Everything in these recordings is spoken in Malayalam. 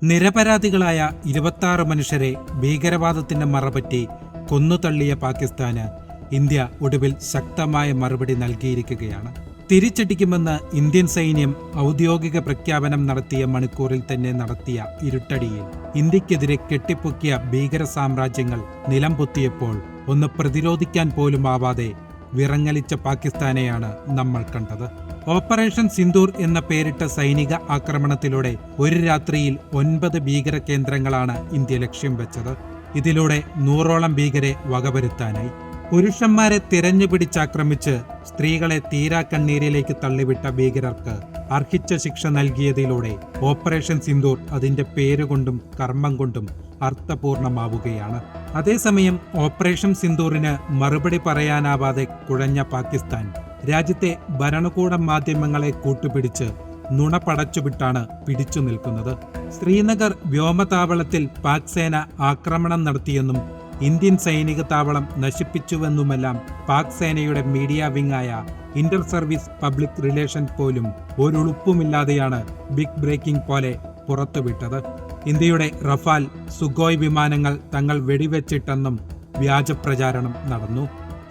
നിരപരാധികളായ 26 മനുഷ്യരെ ഭീകരവാദത്തിന്റെ മറപറ്റി കൊന്നുതള്ളിയ പാകിസ്ഥാന് ഇന്ത്യ ഒടുവിൽ ശക്തമായ മറുപടി നൽകിയിരിക്കുകയാണ്. തിരിച്ചടിക്കുമെന്ന് ഇന്ത്യൻ സൈന്യം ഔദ്യോഗിക പ്രഖ്യാപനം നടത്തിയ മണിക്കൂറിൽ തന്നെ നടത്തിയ ഇരുട്ടടിയിൽ ഇന്ത്യക്കെതിരെ കെട്ടിപ്പൊക്കിയ ഭീകര സാമ്രാജ്യങ്ങൾ നിലംപൊത്തിയപ്പോൾ ഒന്ന് പ്രതിരോധിക്കാൻ പോലും ആവാതെ വിറങ്ങലിച്ച പാകിസ്ഥാനെയാണ് നമ്മൾ കണ്ടത്. ഓപ്പറേഷൻ സിന്ദൂർ എന്ന പേരിട്ട സൈനിക ആക്രമണത്തിലൂടെ ഒരു രാത്രിയിൽ 9 ഭീകര കേന്ദ്രങ്ങളാണ് ഇന്ത്യ ലക്ഷ്യം വെച്ചത്. ഇതിലൂടെ 100ഓളം ഭീകരെ വകവരുത്താനായി. പുരുഷന്മാരെ തിരഞ്ഞുപിടിച്ചാക്രമിച്ച് സ്ത്രീകളെ തീരാക്കണ്ണീരിലേക്ക് തള്ളിവിട്ട ഭീകരർക്ക് അർഹിച്ച ശിക്ഷ നൽകിയതിലൂടെ ഓപ്പറേഷൻ സിന്ദൂർ അതിന്റെ പേരുകൊണ്ടും കർമ്മം കൊണ്ടും അർത്ഥപൂർണമാവുകയാണ്. അതേസമയം ഓപ്പറേഷൻ സിന്ദൂറിന് മറുപടി പറയാനാവാതെ കുഴഞ്ഞ പാകിസ്ഥാൻ രാജ്യത്തെ ഭരണകൂട മാധ്യമങ്ങളെ കൂട്ടുപിടിച്ച് നുണ പടച്ചുവിട്ടാണ് പിടിച്ചു നിൽക്കുന്നത്. ശ്രീനഗർ വ്യോമതാവളത്തിൽ പാക് സേന ആക്രമണം നടത്തിയെന്നും ഇന്ത്യൻ സൈനിക താവളം നശിപ്പിച്ചുവെന്നുമെല്ലാം പാക് സേനയുടെ മീഡിയ വിങ്ങായ ഇന്റർ സർവീസ് പബ്ലിക് റിലേഷൻ പോലും ഒരുളുപ്പുമില്ലാതെയാണ് ബിഗ് ബ്രേക്കിംഗ് പോലെ പുറത്തുവിട്ടത്. ഇന്ത്യയുടെ റഫാൽ, സുഖോയ് വിമാനങ്ങൾ തങ്ങൾ വെടിവെച്ചിട്ടെന്നും വ്യാജപ്രചാരണം നടന്നു.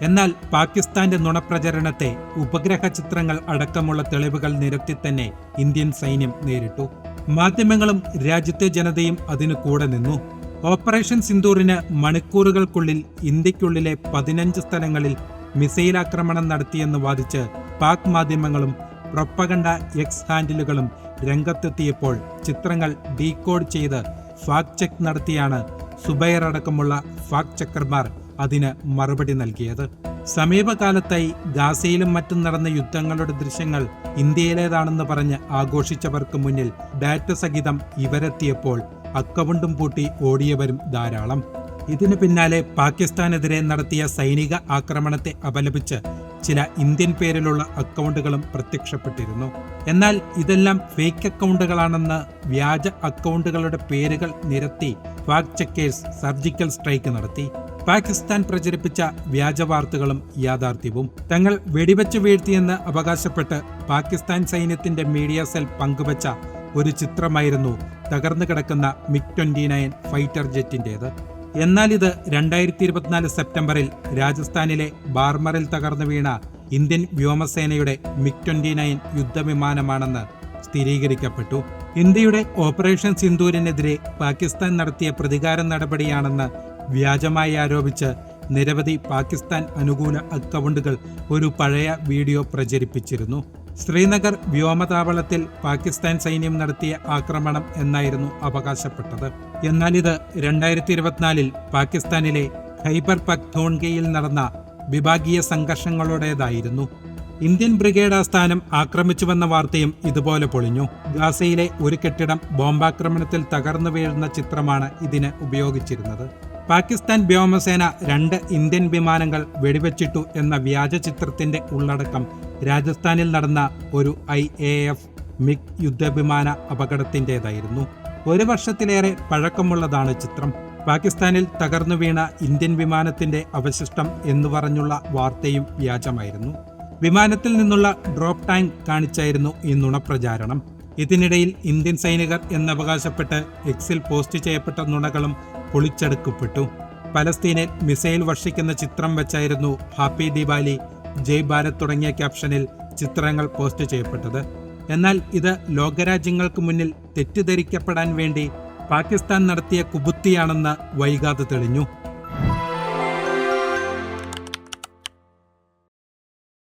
എന്നാൽ പാകിസ്ഥാന്റെ നുണപ്രചരണത്തെ ഉപഗ്രഹ ചിത്രങ്ങൾ അടക്കമുള്ള തെളിവുകൾ നിരത്തി തന്നെ ഇന്ത്യൻ സൈന്യം നേരിട്ടു. മാധ്യമങ്ങളും രാജ്യത്തെ ജനതയും അതിനു കൂടെ നിന്നു. ഓപ്പറേഷൻ സിന്ദൂറിന് മണിക്കൂറുകൾക്കുള്ളിൽ ഇന്ത്യക്കുള്ളിലെ 15 സ്ഥലങ്ങളിൽ മിസൈൽ ആക്രമണം നടത്തിയെന്ന് വാദിച്ച് പാക് മാധ്യമങ്ങളും പ്രൊപ്പഗണ്ട എക്സ് ഹാൻഡിലുകളും രംഗത്തെത്തിയപ്പോൾ ചിത്രങ്ങൾ ഡീകോഡ് ചെയ്ത് ഫാക്ട് ചെക്ക് നടത്തിയാണ് സുബൈർ അടക്കമുള്ള ഫാക്ട് ചെക്കർമാർ അതിന് മറുപടി നൽകിയത്. സമീപകാലത്തായി ഗാസയിലും മറ്റും നടന്ന യുദ്ധങ്ങളുടെ ദൃശ്യങ്ങൾ ഇന്ത്യയിലേതാണെന്ന് പറഞ്ഞ് ആഘോഷിച്ചവർക്ക് മുന്നിൽ ഡാറ്റ സഹിതം ഇവരെത്തിയപ്പോൾ അക്കൗണ്ടും പൂട്ടി ഓടിയവരും ധാരാളം. ഇതിനു പിന്നാലെ പാകിസ്ഥാനെതിരെ നടത്തിയ സൈനിക ആക്രമണത്തെ അപലപിച്ച് ചില ഇന്ത്യൻ പേരിലുള്ള അക്കൗണ്ടുകളും പ്രത്യക്ഷപ്പെട്ടിരുന്നു. എന്നാൽ ഇതെല്ലാം ഫേക്ക് അക്കൗണ്ടുകളാണെന്ന് വ്യാജ അക്കൗണ്ടുകളുടെ പേരുകൾ നിരത്തി ഫാക്ട് ചെക്കേഴ്സ് സർജിക്കൽ സ്ട്രൈക്ക് നടത്തി. പാകിസ്ഥാൻ പ്രചരിപ്പിച്ച വ്യാജ വാർത്തകളും യാഥാർത്ഥ്യവും തങ്ങൾ വെടിവെച്ചു വീഴ്ത്തിയെന്ന് അവകാശപ്പെട്ട് പാകിസ്ഥാൻ സൈന്യത്തിന്റെ മീഡിയ സെൽ പങ്കുവച്ച ഒരു ചിത്രമായിരുന്നു തകർന്നു കിടക്കുന്ന MiG-29 ഫൈറ്റർ ജെറ്റിന്റേത്. എന്നാൽ ഇത് 2024 സെപ്റ്റംബറിൽ രാജസ്ഥാനിലെ ബാർമറിൽ തകർന്നു വീണ ഇന്ത്യൻ വ്യോമസേനയുടെ MiG-29 യുദ്ധവിമാനമാണെന്ന് സ്ഥിരീകരിക്കപ്പെട്ടു. ഇന്ത്യയുടെ ഓപ്പറേഷൻ സിന്ദൂരിനെതിരെ പാകിസ്ഥാൻ നടത്തിയ പ്രതികാര നടപടിയാണെന്ന് വ്യാജമായി ആരോപിച്ച് നിരവധി പാകിസ്ഥാൻ അനുകൂല അക്കൗണ്ടുകൾ ഒരു പഴയ വീഡിയോ പ്രചരിപ്പിച്ചിരുന്നു. ശ്രീനഗർ വ്യോമതാവളത്തിൽ പാകിസ്ഥാൻ സൈന്യം നടത്തിയ ആക്രമണം എന്നായിരുന്നു അവകാശപ്പെട്ടത്. എന്നാൽ ഇത് 2024 പാകിസ്ഥാനിലെ ഖൈബർ പഖ്തൂൺഖയിൽ നടന്ന വിഭാഗീയ സംഘർഷങ്ങളുടേതായിരുന്നു. ഇന്ത്യൻ ബ്രിഗേഡ് ആസ്ഥാനം ആക്രമിച്ചുവെന്ന വാർത്തയും ഇതുപോലെ പൊളിഞ്ഞു. ഗാസയിലെ ഒരു കെട്ടിടം ബോംബാക്രമണത്തിൽ തകർന്നു വീഴുന്ന ചിത്രമാണ് ഇതിന് ഉപയോഗിച്ചിരുന്നത്. പാകിസ്ഥാൻ വ്യോമസേന 2 ഇന്ത്യൻ വിമാനങ്ങൾ വെടിവെച്ചിട്ടു എന്ന വ്യാജ ചിത്രത്തിന്റെ ഉള്ളടക്കം രാജസ്ഥാനിൽ നടന്ന ഒരു IAF MiG യുദ്ധവിമാന അപകടത്തിന്റേതായിരുന്നു. 1 വർഷത്തിലേറെ പഴക്കമുള്ളതാണ് ചിത്രം. പാകിസ്ഥാനിൽ തകർന്നു വീണ ഇന്ത്യൻ വിമാനത്തിന്റെ അവശിഷ്ടം എന്നു പറഞ്ഞുള്ള വാർത്തയും വ്യാജമായിരുന്നു. വിമാനത്തിൽ നിന്നുള്ള ഡ്രോപ്പ് ടാങ്ക് കാണിച്ചായിരുന്നു ഈ നുണപ്രചാരണം. ഇതിനിടയിൽ ഇന്ത്യൻ സൈനികർ എന്നവകാശപ്പെട്ട് എക്സിൽ പോസ്റ്റ് ചെയ്യപ്പെട്ട നുണകളും പൊളിച്ചെടുക്കപ്പെട്ടു. പലസ്തീനിൽ മിസൈൽ വർഷിക്കുന്ന ചിത്രം വെച്ചായിരുന്നു ഹാപ്പി ദിവാലി, ജയ് ഭാരത് തുടങ്ങിയ ക്യാപ്ഷനിൽ ചിത്രങ്ങൾ പോസ്റ്റ് ചെയ്യപ്പെട്ടത്. എന്നാൽ ഇത് ലോകരാജ്യങ്ങൾക്ക് മുന്നിൽ തെറ്റിദ്ധരിക്കപ്പെടാൻ വേണ്ടി പാകിസ്ഥാൻ നടത്തിയ കുബുത്തിയാണെന്ന് വൈകാതെ തെളിഞ്ഞു.